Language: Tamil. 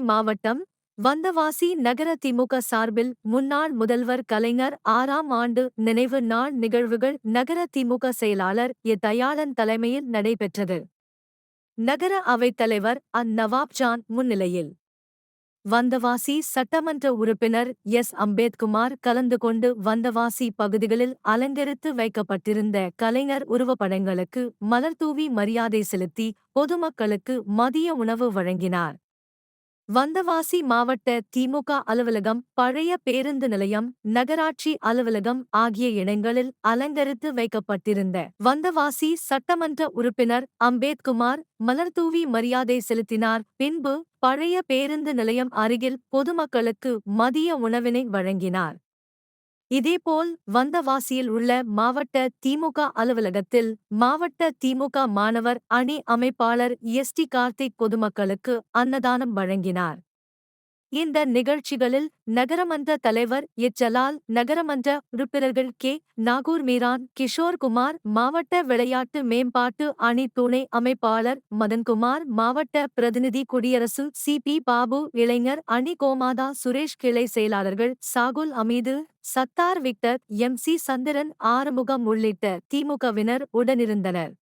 மாவட்டம் வந்தவாசி நகர திமுக சார்பில் முன்னாள் முதல்வர் கலைஞர் 6ஆம் ஆண்டு நினைவு நாள் நிகழ்வுகள் நகர திமுக செயலாளர் தயாளன் தலைமையில் நடைபெற்றது. நகர அவைத் தலைவர் நவாப்ஜான் முன்னிலையில் வந்தவாசி சட்டமன்ற உறுப்பினர் அம்பேத்குமார் கலந்து கொண்டு வந்தவாசி பகுதிகளில் அலங்கரித்து வைக்கப்பட்டிருந்த கலைஞர் உருவப்படங்களுக்கு மலர்தூவி மரியாதை செலுத்தி பொதுமக்களுக்கு மதிய உணவு வழங்கினார். வந்தவாசி மாவட்ட திமுக அலுவலகம், பழைய பேருந்து நிலையம், நகராட்சி அலுவலகம் ஆகிய இடங்களில் அலங்கரித்து வைக்கப்பட்டிருந்த வந்தவாசி சட்டமன்ற உறுப்பினர் அம்பேத்குமார் மலர்தூவி மரியாதை செலுத்தினார். பின்பு பழைய பேருந்து நிலையம் அருகில் பொதுமக்களுக்கு மதிய உணவினை வழங்கினார். இதேபோல் வந்தவாசியில் உள்ள மாவட்ட திமுக அலுவலகத்தில் மாவட்ட திமுக மாணவர் அணி அமைப்பாளர் கார்த்திக் பொதுமக்களுக்கு அன்னதானம் வழங்கினார். இந்த நிகழ்ச்சிகளில் நகரமன்ற தலைவர் ஜலால், நகரமன்ற உறுப்பினர்கள் நாகூர் மீரான், கிஷோர் குமார், மாவட்ட விளையாட்டு மேம்பாட்டு அணி துணை அமைப்பாளர் மதன்குமார், மாவட்ட பிரதிநிதி குடியரசு பி பாபு, இளைஞர் அணி கோமாதா சுரேஷ், கிளை செயலாளர்கள் சாகுல் அமீது, சத்தார் விக்டர், சி சந்திரன், ஆறுமுகம் உள்ளிட்ட திமுகவினர் உடனிருந்தனர்.